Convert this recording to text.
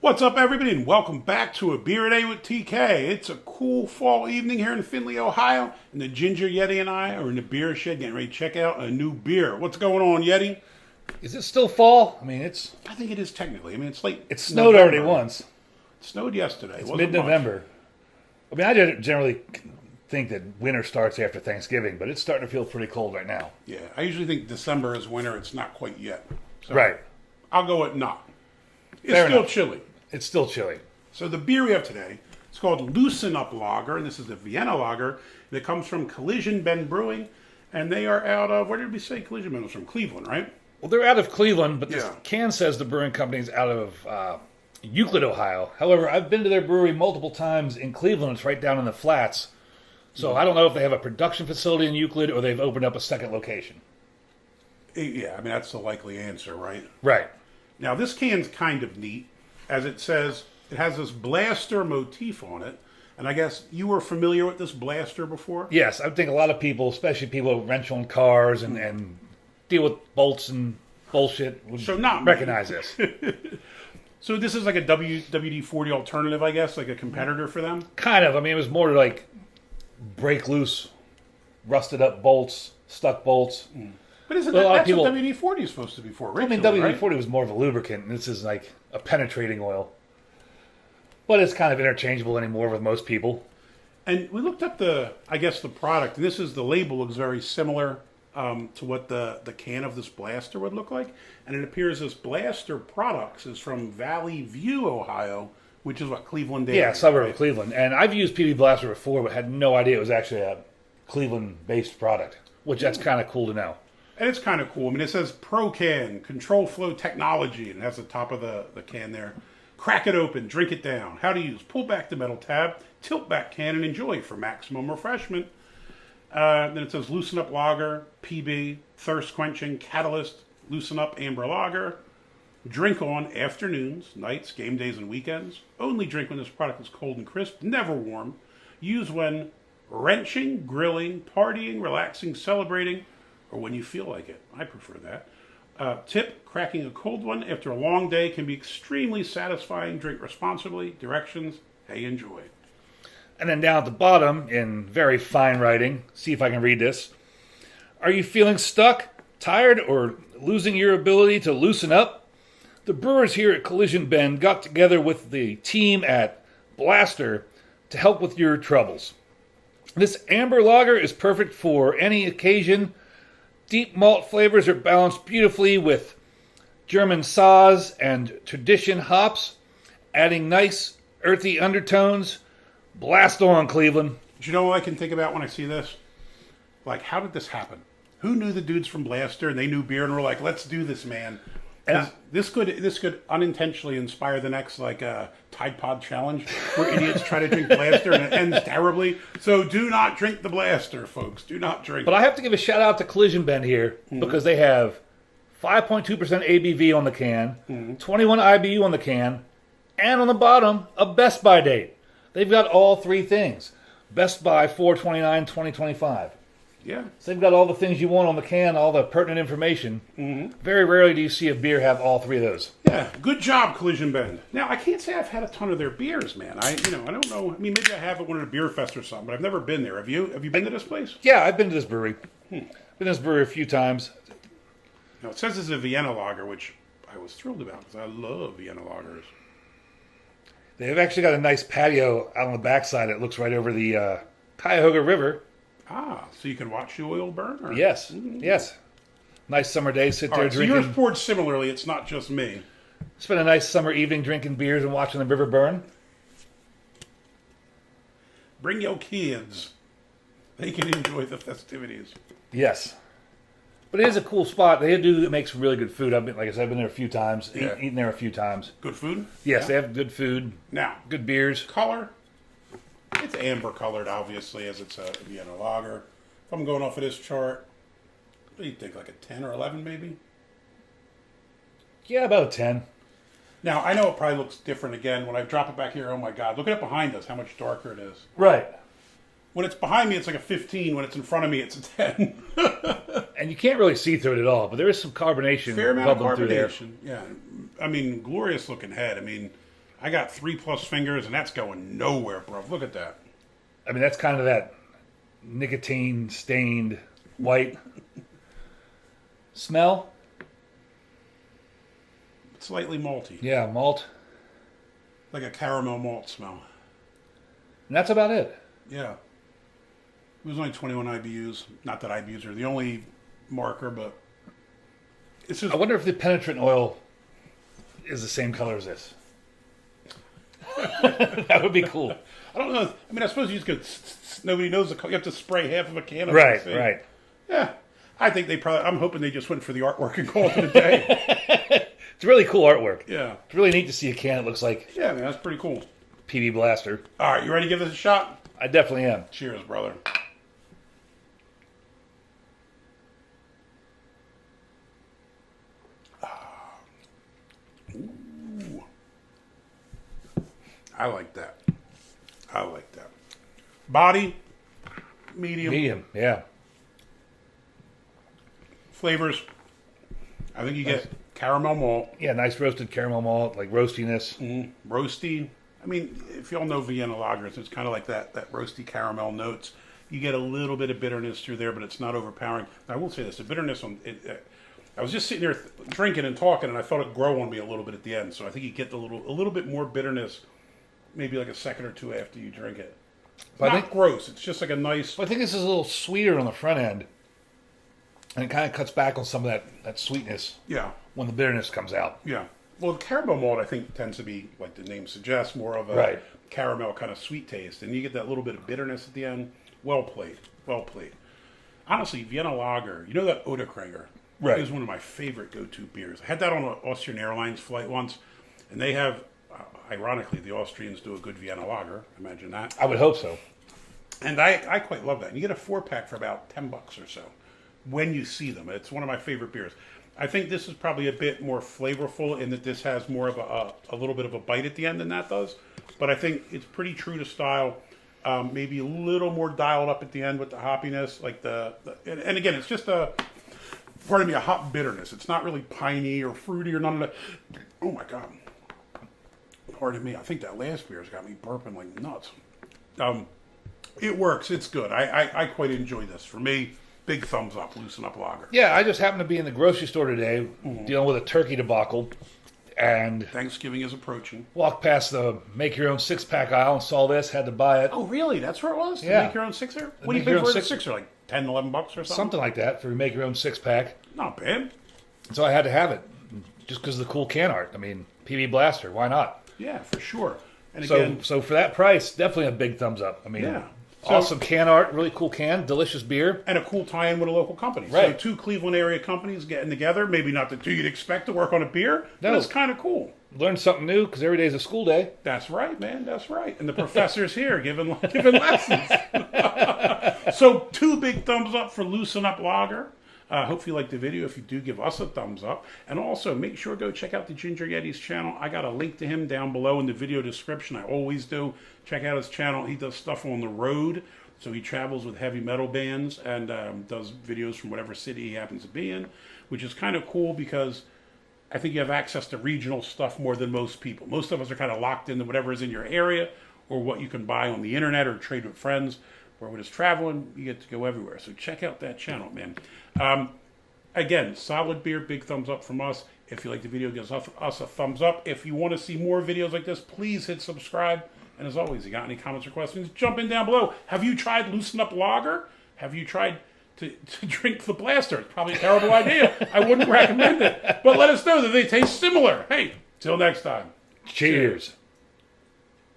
What's up, everybody, and welcome back to A Beer A Day with TK. It's a cool fall evening here in Findlay, Ohio, and the Ginger Yeti and I are in the beer shed getting ready to check out a new beer. What's going on, Yeti? Is it still fall? I think it is technically. I mean, it's late. It snowed November. already once. It snowed yesterday. It's mid-November. I mean, I generally think that winter starts after Thanksgiving, but it's starting to feel pretty cold right now. Yeah, I usually think December is winter. It's not quite yet. So Right. I'll go with not. It's Fair still enough. chilly. It's still chilly. So the beer we have today, it's called Loosen Up Lager, and this is the Vienna Lager. And it comes from Collision Bend Brewing, and they are out of, where did we say Collision Bend was from? Cleveland, right? Well, they're out of Cleveland, but this Yeah. can says the brewing company's out of Euclid, Ohio. However, I've been to their brewery multiple times in Cleveland. It's right down in the flats. So I don't know if they have a production facility in Euclid or they've opened up a second location. Yeah, I mean, that's the likely answer, right? Right. Now, this can's kind of neat. As it says, it has this blaster motif on it. And I guess you were familiar with this blaster before? Yes, I think a lot of people, especially people who wrench on cars and deal with bolts and bullshit, would So not me. recognize this. So this is like a WD-40 alternative, I guess, like a competitor for them? Kind of. I mean, it was more like break loose, rusted up bolts, stuck bolts. But isn't Well, a that, lot of that's people- what WD-40 is supposed to be for, I mean, originally, WD-40 right? was more of a lubricant, and this is like a penetrating oil. But it's kind of interchangeable anymore with most people. And we looked up the product, and this is, the label looks very similar to what the can of this blaster would look like. And it appears this blaster products is from Valley View, Ohio, which is what, Cleveland area, Yeah, suburb right? of Cleveland. And I've used PB Blaster before, but had no idea it was actually a Cleveland-based product, which that's kind of cool to know. And it's kind of cool. I mean, it says Pro Can, Control Flow Technology, and it has the top of the can there. Crack it open, drink it down. How to use: pull back the metal tab, tilt back can, and enjoy for maximum refreshment. Then it says Loosen Up Lager, PB, Thirst Quenching, Catalyst, Loosen Up Amber Lager. Drink on afternoons, nights, game days, and weekends. Only drink when this product is cold and crisp, never warm. Use when wrenching, grilling, partying, relaxing, celebrating, or when you feel like it. I prefer that. Tip: cracking a cold one after a long day can be extremely satisfying. Drink responsibly. Directions: hey, enjoy. And then down at the bottom, in very fine writing, see if I can read this. Are you feeling stuck, tired, or losing your ability to loosen up? The brewers here at Collision Bend got together with the team at Blaster to help with your troubles. This amber lager is perfect for any occasion. Deep malt flavors are balanced beautifully with German Saaz and tradition hops, adding nice earthy undertones. Blast on, Cleveland. Do you know what I can think about when I see this? Like, how did this happen? Who knew the dudes from Blaster and they knew beer and were like, let's do this, man. And This could unintentionally inspire the next Tide Pod challenge where idiots try to drink Blaster and it ends terribly. So do not drink the Blaster, folks. Do not drink. But I have to give a shout out to Collision Bend here because they have 5.2% ABV on the can, 21 IBU on the can, and on the bottom, a Best By date. They've got all three things. Best By 4/29/2025. Yeah. So they've got all the things you want on the can, all the pertinent information. Very rarely do you see a beer have all three of those. Yeah, good job, Collision Bend. Now, I can't say I've had a ton of their beers, man. I don't know. I mean, maybe I have at one of the beer fest or something, but I've never been there. Have you? Have you been to this place? Yeah, I've been to this brewery. Been to this brewery a few times. Now, it says it's a Vienna Lager, which I was thrilled about because I love Vienna Lagers. They've actually got a nice patio out on the backside that looks right over the Cuyahoga River. Ah, so you can watch the oil burn? Or? Yes, yes. Nice summer day, sit All there right, so drinking. yours poured similarly. It's not just me. Spend a nice summer evening drinking beers and watching the river burn. Bring your kids. They can enjoy the festivities. Yes. But it is a cool spot. They do make some really good food. I've been, like I said, I've been there a few times, Yeah. eaten there a few times. Good food? Yes, Yeah. they have good food, Now, good beers. color. It's amber colored, obviously, as it's a Vienna Lager. If I'm going off of this chart, what do you think, like a 10 or 11 maybe? Yeah, about a 10. Now, I know it probably looks different again. When I drop it back here, oh my God, look at it behind us, how much darker it is. Right. When it's behind me, it's like a 15. When it's in front of me, it's a 10. And you can't really see through it at all, but there is some carbonation Fair amount of bubbling through there. carbonation. Yeah. I mean, glorious looking head. I mean, I got 3+ fingers, and that's going nowhere, bro. Look at that. I mean, that's kind of that nicotine-stained white smell. Slightly malty. Yeah, malt. Like a caramel malt smell. And that's about it. Yeah. It was only 21 IBUs. Not that IBUs are the only marker, but it's just... I wonder if the penetrant oil is the same color as this. That would be cool. I don't know. I mean, I suppose you just go... Nobody knows the... You have to spray half of a can of Right, it. right. Yeah. I think they probably... I'm hoping they just went for the artwork and called it a day. It's really cool artwork. Yeah. It's really neat to see a can that looks like Yeah, man, that's pretty cool. PB Blaster. All right, you ready to give this a shot? I definitely am. Cheers, brother. Ooh. I like that. I like that. Body, medium. Medium, yeah. Flavors. I think you get caramel malt. Yeah, nice roasted caramel malt, like roastiness. Roasty. I mean, if y'all know Vienna Lagers, it's kind of like that roasty caramel notes. You get a little bit of bitterness through there, but it's not overpowering. I will say this: the bitterness on it. I was just sitting there drinking and talking, and I felt it grow on me a little bit at the end. So I think you get a little bit more bitterness, maybe like a second or two after you drink it. But Not gross. It's just like a nice. I think this is a little sweeter on the front end, and it kind of cuts back on some of that sweetness. Yeah. When the bitterness comes out. Yeah. Well, caramel malt, I think, tends to be, like the name suggests, more of a Right. caramel kind of sweet taste. And you get that little bit of bitterness at the end. Well played. Well played. Honestly, Vienna Lager, you know that Oderkranger? Right. Is one of my favorite go-to beers. I had that on an Austrian Airlines flight once, and they have, ironically, the Austrians do a good Vienna Lager. Imagine that. I would hope so. And I quite love that. And you get a 4-pack for about $10 or so when you see them. It's one of my favorite beers. I think this is probably a bit more flavorful in that this has more of a little bit of a bite at the end than that does. But I think it's pretty true to style. Maybe a little more dialed up at the end with the hoppiness. Like and again, it's just a hop bitterness. It's not really piney or fruity or none of that. Oh my God. Pardon me. I think that last beer's got me burping like nuts. It works. It's good. I quite enjoy this. For me, big thumbs up. Loosen Up Lager. Yeah, I just happened to be in the grocery store today dealing with a turkey debacle and Thanksgiving is approaching. walked past the make your own 6-pack aisle and saw this, had to buy it. Oh, really? That's where it was? Yeah. To make your own sixer? What do you make pay your own for a six- sixer? Like $10, $11 or something? Something like that for make your own 6-pack. Not bad. So I had to have it just because of the cool can art. I mean, PB Blaster, why not? Yeah, for sure. And So, again, so for that price, definitely a big thumbs up. I mean, Yeah. So- awesome can art, really cool can, delicious beer. and a cool tie-in with a local company. So Right. 2 Cleveland area companies getting together. Maybe not the 2 you'd expect to work on a beer, but No. it's kind of cool. Learn something new because every day is a school day. That's right, man. That's right. And the professor's here giving lessons. So 2 big thumbs up for Loosen Up Lager. Hope you liked the video. If you do, give us a thumbs up. And also, make sure to go check out the Ginger Yeti's channel. I got a link to him down below in the video description. I always do. Check out his channel. He does stuff on the road. So he travels with heavy metal bands and does videos from whatever city he happens to be in, which is kind of cool because I think you have access to regional stuff more than most people. Most of us are kind of locked into whatever is in your area or what you can buy on the internet or trade with friends. Where when it's traveling, you get to go everywhere. So check out that channel, man. Again, solid beer, big thumbs up from us. If you like the video, give us a thumbs up. If you want to see more videos like this, please hit subscribe. And as always, you got any comments or questions, jump in down below. Have you tried Loosen Up Lager? Have you tried to drink the Blaster? It's probably a terrible idea. I wouldn't recommend it. But let us know that they taste similar. Hey, till next time. Cheers.